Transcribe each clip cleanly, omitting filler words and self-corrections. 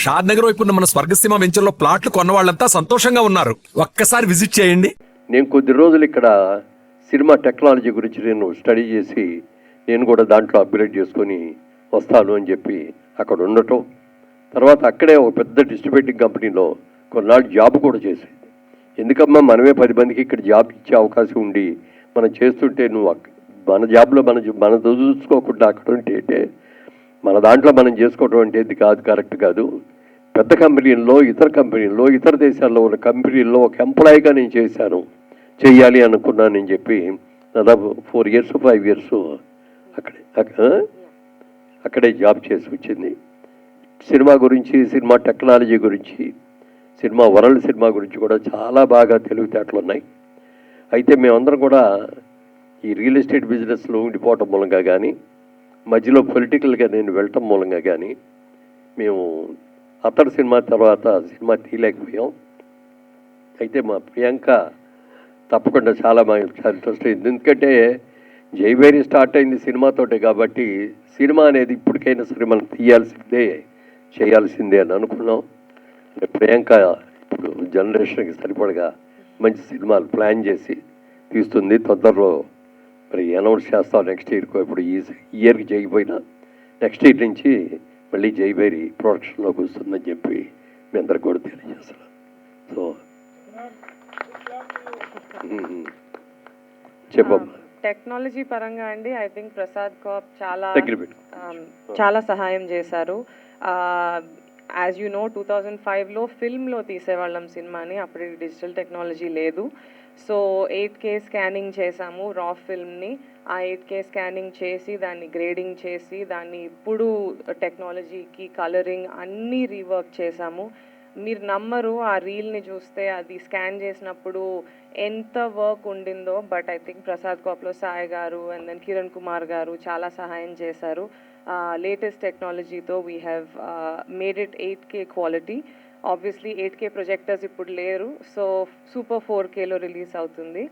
షాద్ నగర్ వైపు ఉన్న మన స్వర్గసీమ వెంచర్లో ప్లాట్లు కొన్న వాళ్ళంతా సంతోషంగా ఉన్నారు. ఒక్కసారి విజిట్ చేయండి. నేను కొద్ది రోజులు ఇక్కడ సినిమా టెక్నాలజీ గురించి నేను స్టడీ చేసి నేను కూడా దాంట్లో అప్గ్రేడ్ చేసుకొని వస్తాను అని చెప్పి అక్కడ ఉండటం, తర్వాత అక్కడే ఒక పెద్ద డిస్ట్రిబ్యూటింగ్ కంపెనీలో కొన్నాళ్ళు జాబ్ కూడా చేసేది. ఎందుకమ్మా మనమే 10 మందికి ఇక్కడ జాబ్ ఇచ్చే అవకాశం ఉండి మనం చేస్తుంటే నువ్వు మన జాబ్లో మన చూసుకోకుండా అక్కడ ఉంటే మన దాంట్లో మనం చేసుకోవటం అంటే కాదు, కరెక్ట్ కాదు. పెద్ద కంపెనీల్లో, ఇతర దేశాల్లో ఉన్న కంపెనీల్లో ఒక ఎంప్లాయీగా నేను చెయ్యాలి అనుకున్నానని చెప్పి దాదాపు 4 years 5 years అక్కడే జాబ్ చేసి వచ్చింది. సినిమా గురించి, సినిమా టెక్నాలజీ గురించి, సినిమా వరల్డ్ సినిమా గురించి కూడా చాలా బాగా తెలివితేటలు ఉన్నాయి. అయితే మేమందరం కూడా ఈ రియల్ ఎస్టేట్ బిజినెస్లో ఉండిపోవటం మూలంగా కానీ, మధ్యలో పొలిటికల్గా నేను వెళ్ళటం మూలంగా కానీ మేము అతడు సినిమా తర్వాత సినిమా తీయలేకపోయాం. అయితే మా ప్రియాంక తప్పకుండా చాలా ఇంట్రెస్ట్ అయింది. ఎందుకంటే జైవేరి స్టార్ట్ అయింది సినిమాతోటే కాబట్టి సినిమా అనేది ఇప్పటికైనా సరే మనం చేయాల్సిందే అని అనుకున్నాం. ప్రియాంక ఇప్పుడు జనరేషన్కి సరిపడగా మంచి సినిమాలు ప్లాన్ చేసి తీస్తుంది. తొందరలో మరి అనౌన్స్ చేస్తాం నెక్స్ట్ ఇయర్కి. ఇప్పుడు ఈ ఇయర్కి చేయకపోయినా నెక్స్ట్ ఇయర్ నుంచి మళ్ళీ జైవేరి ప్రొడక్షన్లోకి వస్తుందని చెప్పి మీ అందరికి కూడా తెలియజేస్తున్నాం. సో చెప్పమ్మా. టెక్నాలజీ పరంగా అండి, ఐ థింక్ ప్రసాద్ కాప్ చాలా సహాయం చేశారు. యాజ్ యూ నో 2005లో ఫిల్మ్లో తీసేవాళ్ళం సినిమాని, అప్పుడు డిజిటల్ టెక్నాలజీ లేదు. సో 8K స్కానింగ్ చేసాము రా ఫిల్మ్ని. ఆ 8K స్కానింగ్ చేసి దాన్ని గ్రేడింగ్ చేసి దాన్ని ఇప్పుడు టెక్నాలజీకి కలరింగ్ అన్నీ రీవర్క్ చేసాము. మీరు నమ్మరు, ఆ రీల్ని చూస్తే అది స్కాన్ చేసినప్పుడు ఎంత వర్క్ ఉండిందో. బట్ ఐ థింక్ ప్రసాద్ కాప్లో సాయి గారు అండ్ దెన్ కిరణ్ కుమార్ గారు చాలా సహాయం చేశారు. లేటెస్ట్ టెక్నాలజీతో we have made it 8K quality. Obviously 8K projectors ఇప్పుడు లేరు, సో సూపర్ 4Kలో రిలీజ్ అవుతుంది.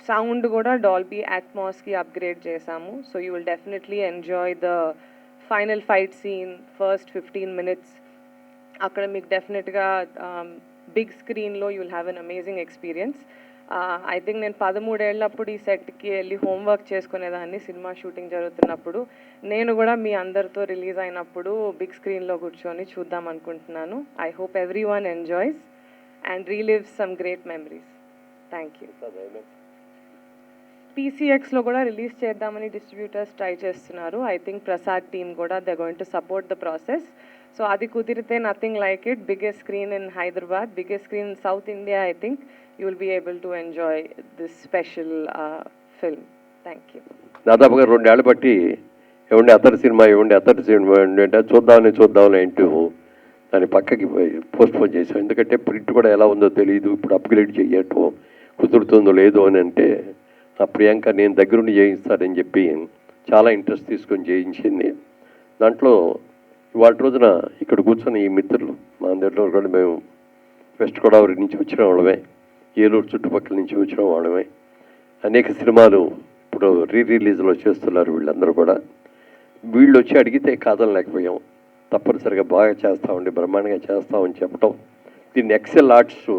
సౌండ్ కూడా డాల్బీ అట్మాస్కి అప్గ్రేడ్ చేసాము. So you will definitely enjoy the final fight scene, first 15 minutes. అక్కడ మీకు డెఫినెట్గా బిగ్ స్క్రీన్లో you will have an amazing experience. I think నేను 13 ఏళ్ళప్పుడు ఈ సెట్కి వెళ్ళి హోంవర్క్ చేసుకునేదాన్ని సినిమా షూటింగ్ జరుగుతున్నప్పుడు. నేను కూడా మీ అందరితో రిలీజ్ అయినప్పుడు బిగ్ స్క్రీన్లో కూర్చొని చూద్దాం అనుకుంటున్నాను. I hope everyone enjoys and relive some great memories. Thank you. PCXలో కూడా రిలీజ్ చేద్దామని డిస్ట్రిబ్యూటర్స్ ట్రై చేస్తున్నారు. ఐ థింక్ ప్రసాద్ టీమ్ కూడా they going to support the process. So అది కుదిరితే nothing like it. Biggest screen in Hyderabad, biggest screen in South India. I think you will be able to enjoy this special film. Thank you. దాదాపుగా 2 ఏళ్ళు బట్టి అతడి cinema అంటే చూద్దామని అంటూ దాన్ని పక్కకి పోస్ట్పోన్ చేసాం. ఎందుకంటే ప్రింట్ కూడా ఎలా ఉందో తెలియదు, ఇప్పుడు అప్గ్రేడ్ చేయటం కుదురుతుందో లేదో అని అంటే ఆ ప్రియాంక నేను దగ్గరుండి చేయిస్తానని చెప్పి చాలా ఇంట్రెస్ట్ తీసుకొని చేయించింది. దాంట్లో ఇవాళ రోజున ఇక్కడ కూర్చొని ఈ మిత్రులు మా అందరిలో కూడా మేము వెస్ట్ గోదావరి నుంచి వచ్చిన వాళ్ళమే, ఏలూరు చుట్టుపక్కల నుంచి వచ్చిన వాళ్ళమే. అనేక సినిమాలు ఇప్పుడు రిలీజ్లో చేస్తున్నారు వీళ్ళందరూ కూడా. వీళ్ళు వచ్చి అడిగితే కాదనలేకపోయాం. తప్పనిసరిగా బాగా చేస్తామండి, బ్రహ్మాండంగా చేస్తామని చెప్పటం. దీన్ని ఎక్సెల్ ఆర్ట్స్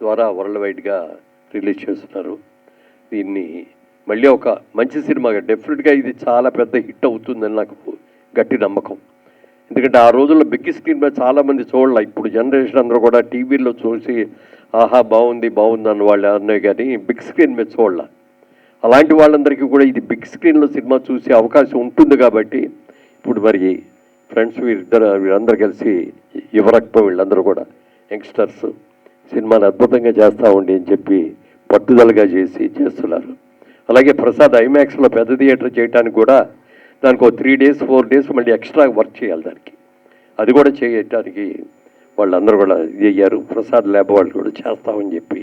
ద్వారా వరల్డ్ వైడ్గా రిలీజ్ చేస్తున్నారు. దీన్ని మళ్ళీ ఒక మంచి సినిమాగా డెఫినెట్గా ఇది చాలా పెద్ద హిట్ అవుతుందని నాకు గట్టి నమ్మకం. ఎందుకంటే ఆ రోజుల్లో బిగ్ స్క్రీన్ మీద చాలామంది చూడాల. ఇప్పుడు జనరేషన్ అందరూ కూడా టీవీలో చూసి ఆహా బాగుంది అన్న వాళ్ళు అన్నాయి కానీ బిగ్ స్క్రీన్ మీద చూడాల. అలాంటి వాళ్ళందరికీ కూడా ఇది బిగ్ స్క్రీన్లో సినిమా చూసే అవకాశం ఉంటుంది కాబట్టి ఇప్పుడు మరి ఫ్రెండ్స్ వీళ్ళందరూ కలిసి యువరక్తం వీళ్ళందరూ కూడా యంగ్స్టర్స్ సినిమాని అద్భుతంగా చేస్తామండి అని చెప్పి పట్టుదలగా చేస్తున్నారు. అలాగే ప్రసాద్ ఐమాక్స్లో పెద్ద థియేటర్ చేయడానికి కూడా దానికి 3 days 4 days మళ్ళీ ఎక్స్ట్రా వర్క్ చేయాలి దానికి. అది కూడా చేయటానికి వాళ్ళందరూ కూడా ఇది అయ్యారు. ప్రసాద్ ల్యాబ్ వాళ్ళు కూడా చేస్తామని చెప్పి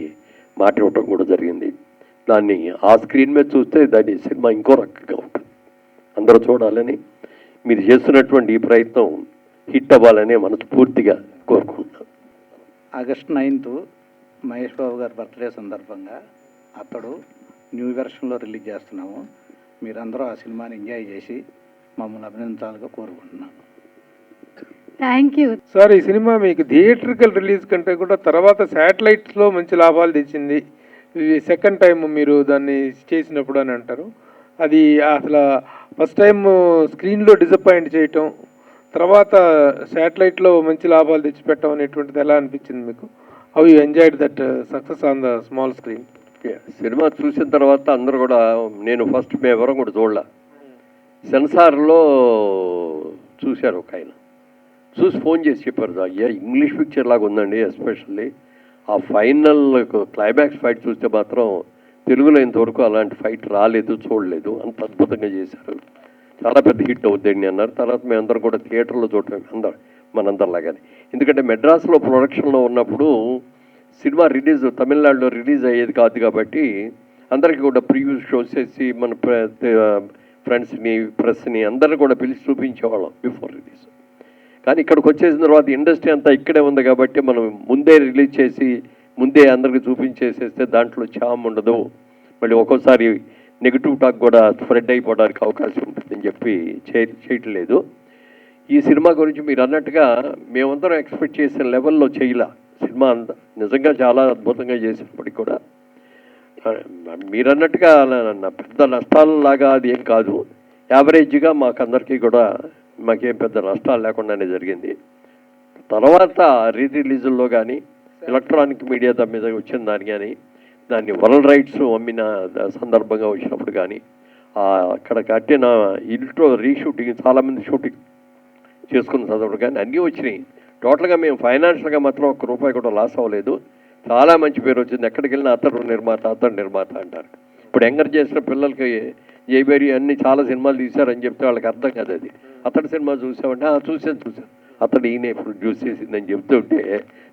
మాట ఇవ్వటం కూడా జరిగింది. దాన్ని ఆ స్క్రీన్ మీద చూస్తే దాని సినిమా ఇంకో రకంగా ఉంటుంది. అందరూ చూడాలని, మీరు చేస్తున్నటువంటి ఈ ప్రయత్నం హిట్ అవ్వాలని మనస్ఫూర్తిగా కోరుకుంటున్నాను. August 9th మహేష్ బాబు గారి బర్త్డే సందర్భంగా అతడు న్యూ వెర్షన్లో రిలీజ్ చేస్తున్నాము. మీరందరూ ఆ సినిమాని ఎంజాయ్ చేసి మమ్మల్ని అభినందించాలని కోరుకుంటున్నాను. Thank you. సార్, ఈ సినిమా మీకు థియేట్రికల్ రిలీజ్ కంటే కూడా తర్వాత శాటిలైట్స్లో మంచి లాభాలు తెచ్చింది. ఇది సెకండ్ టైం మీరు దాన్ని చేసినప్పుడు అని అంటారు. అది అసలు ఫస్ట్ టైం స్క్రీన్లో డిసప్పాయింట్ చేయటం, తర్వాత శాటిలైట్లో మంచి లాభాలు తెచ్చిపెట్టడం అనేటువంటిది ఎలా అనిపించింది మీకు? How you enjoyed that success on the small screen? Cinema చూసిన తర్వాత అందరూ కూడా, నేను ఫస్ట్ మేమెవరం కూడా చూడలే, సెన్సార్లో చూశారు ఒక ఆయన, చూసి ఫోన్ చేసి చెప్పారు, అయ్యా ఇంగ్లీష్ పిక్చర్ లాగా ఉందండి, ఎస్పెషల్లీ ఆ ఫైనల్ క్లైమాక్స్ ఫైట్ చూస్తే మాత్రం తెలుగులో ఇంతవరకు అలాంటి ఫైట్ రాలేదు, చూడలేదు, అంత అద్భుతంగా చేశారు, చాలా పెద్ద హిట్ అవుద్దండి అన్నారు. తర్వాత మేమందరం కూడా థియేటర్లో చూడటం మనందరిలాగానే, ఎందుకంటే మెడ్రాస్లో ప్రొడక్షన్లో ఉన్నప్పుడు సినిమా రిలీజ్ తమిళనాడులో రిలీజ్ అయ్యేది కాదు కాబట్టి అందరికీ కూడా ప్రివ్యూ షోస్ చేసి మన ఫ్రెండ్స్ని ప్రెస్ని అందరిని కూడా పిలిచి చూపించేవాళ్ళం బిఫోర్ రిలీజ్. కానీ ఇక్కడికి వచ్చేసిన తర్వాత ఇండస్ట్రీ అంతా ఇక్కడే ఉంది కాబట్టి మనం ముందే రిలీజ్ చేసి ముందే అందరికీ చూపించేసేస్తే దాంట్లో ఛామ్ ఉండదు, మళ్ళీ ఒక్కోసారి నెగిటివ్ టాక్ కూడా స్ప్రెడ్ అయిపోవడానికి అవకాశం ఉంటుందని చెప్పి చేయట్లేదు. ఈ సినిమా గురించి మీరు అన్నట్టుగా మేమందరం ఎక్స్పెక్ట్ చేసిన లెవెల్లో చేయలే. సినిమా నిజంగా చాలా అద్భుతంగా చేసినప్పటికీ కూడా మీరు అన్నట్టుగా పెద్ద నష్టాలలాగా అది ఏం కాదు, యావరేజ్గా మాకందరికీ కూడా మాకేం పెద్ద నష్టాలు లేకుండానే జరిగింది. తర్వాత రిలీజుల్లో కానీ ఎలక్ట్రానిక్ మీడియా దాని మీద వచ్చిన దాని కానీ దాన్ని వరల్డ్ రైట్స్ అమ్మిన సందర్భంగా వచ్చినప్పుడు కానీ అక్కడ కట్టిన ఇంట్లో రీషూటింగ్ చాలామంది షూటింగ్ చేసుకున్న సందర్భం కానీ అన్నీ వచ్చినాయి. టోటల్గా మేము ఫైనాన్షియల్గా మాత్రం ఒక్క రూపాయి కూడా లాస్ అవ్వలేదు, చాలా మంచి పేరు వచ్చింది. ఎక్కడికి వెళ్ళినా అతడు నిర్మాత అంటారు. ఇప్పుడు ఎంకరేజ్ చేసిన పిల్లలకి జైబేరి అన్ని చాలా సినిమాలు తీశారని చెప్తే వాళ్ళకి అర్థం కాదు. అది అతడి సినిమా చూసామంటే చూశాను అతడు ఈయన ప్రొడ్యూస్ చేసిందని చెప్తుంటే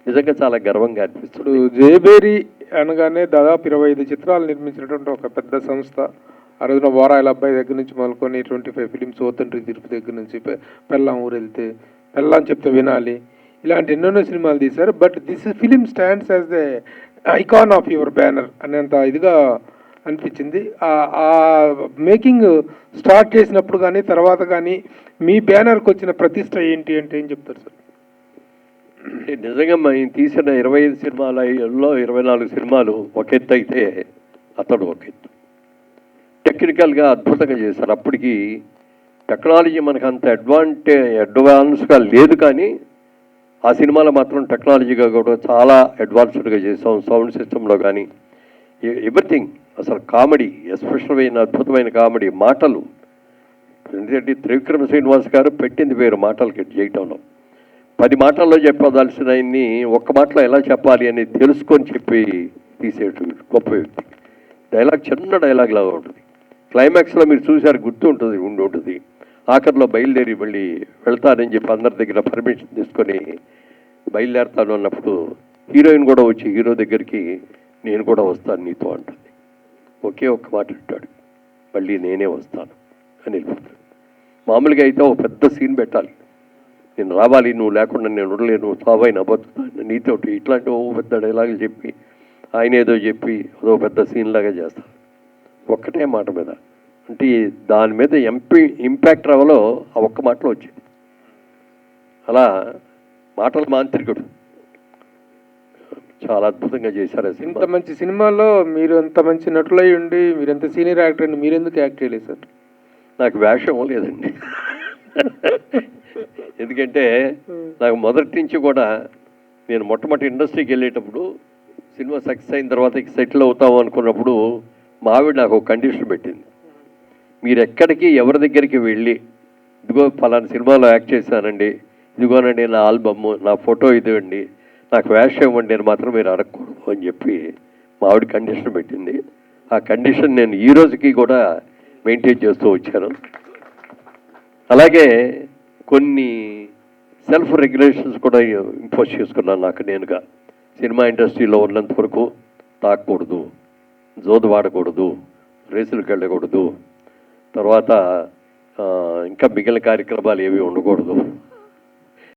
నిజంగా చాలా గర్వంగా అనిపిస్తుంది. జైబేరి అనగానే దాదాపు 25 చిత్రాలు నిర్మించినటువంటి ఒక పెద్ద సంస్థ. ఆ రోజున వారాయిల అబ్బాయి దగ్గర నుంచి మొదలుకొని 25 ఫిలిమ్స్, ఓతండ్రి తిరుపతి దగ్గర నుంచి పెళ్ళాం ఊరు వెళ్తే, పెళ్ళాం చెప్తే వినాలి, ఇలాంటి ఎన్నెన్నో సినిమాలు తీశారు. But this film stands as the icon of your banner అనేంత ఇదిగా అనిపించింది. ఆ మేకింగ్ స్టార్ట్ చేసినప్పుడు కానీ తర్వాత కానీ మీ బ్యానర్కి వచ్చిన ప్రతిష్ట ఏంటి అంటే ఏం చెప్తారు సార్? నిజంగా మేము తీసిన 25 సినిమాలలో 24 సినిమాలు ఒక ఎత్తు అయితే అతడు ఒక ఎత్తు. టెక్నికల్గా అద్భుతంగా చేశారు. అప్పటికి టెక్నాలజీ మనకు అంత అడ్వాన్స్గా లేదు, కానీ ఆ సినిమాలో మాత్రం టెక్నాలజీగా కూడా చాలా అడ్వాన్స్డ్గా చేసాం. సౌండ్ సిస్టంలో కానీ ఎవ్రీథింగ్, అసలు కామెడీ, ఎస్పెషల్ అయిన అద్భుతమైన కామెడీ, మాటలు. ఎందుకంటే త్రివిక్రమ శ్రీనివాస్ గారు పెట్టింది పేరు మాటలకి చేయటంలో. 10 మాటల్లో చెప్పదలసిన ఆయన్ని ఒక్క మాటలో ఎలా చెప్పాలి అని తెలుసుకొని చెప్పి తీసేటువంటి గొప్ప వ్యక్తి. డైలాగ్ చిన్న డైలాగ్ లాగా ఉంటుంది. క్లైమాక్స్లో మీరు చూసారు, ఉంటుంది. ఆఖరిలో బయలుదేరి మళ్ళీ వెళ్తానని చెప్పి అందరి దగ్గర పర్మిషన్ తీసుకొని బయలుదేరుతాను అన్నప్పుడు హీరోయిన్ కూడా వచ్చి హీరో దగ్గరికి నేను కూడా వస్తాను నీతో అంటుంది. ఒకే ఒక్క మాట అంటాడు, మళ్ళీ నేనే వస్తాను అని వెళ్ళిపోతాడు. మామూలుగా అయితే ఒక పెద్ద సీన్ పెట్టాలి, నేను రావాలి, నువ్వు లేకుండా నేను ఉండలేను, సావైనా బతుకుతాను నీతోటి, ఇట్లాంటి ఓ పెద్ద డైలాగులు చెప్పి ఆయన ఏదో చెప్పి అదో పెద్ద సీన్ లాగా చేస్తారు ఒక్కటే మాట మీద. అంటే దాని మీద ఇంపాక్ట్ రావాలో ఆ ఒక్క మాటలో వచ్చింది. అలా మాటల మాంత్రికుడు చాలా అద్భుతంగా చేశారు. ఇంత మంచి సినిమాలో మీరు ఎంత మంచి నటులై ఉండి మీరు ఎంత సీనియర్ యాక్టర్ అండి, మీరెందుకు యాక్ట్ చేయలేదు సార్? నాకు వేషం లేదండి. ఎందుకంటే నాకు మొదటి నుంచి కూడా నేను మొట్టమొదటి ఇండస్ట్రీకి వెళ్ళేటప్పుడు సినిమా సక్సెస్ అయిన తర్వాత సెటిల్ అవుతాము అనుకున్నప్పుడు మా ఆవిడ నాకు ఒక కండిషన్ పెట్టింది, మీరు ఎక్కడికి ఎవరి దగ్గరికి వెళ్ళి ఇదిగో ఫలానా సినిమాలో యాక్ట్ చేశానండి, ఇదిగోనండి నా ఆల్బమ్, నా ఫోటో ఇదివ్వండి, నాకు వేషం ఇవ్వండి అని మాత్రం మీరు అడగకూడదు అని చెప్పి మా ఆవిడ కండిషన్ పెట్టింది. ఆ కండిషన్ నేను ఈ రోజుకి కూడా మెయింటైన్ చేస్తూ వచ్చాను. అలాగే కొన్ని సెల్ఫ్ రెగ్యులేషన్స్ కూడా ఇంపోజ్ చేసుకున్నాను నాకు నేనుగా. సినిమా ఇండస్ట్రీలో ఉన్నంత వరకు తాకూడదు, జోదు వాడకూడదు, రేసులకు వెళ్ళకూడదు, తర్వాత ఇంకా మిగిలిన కార్యక్రమాలు ఏవి ఉండకూడదు.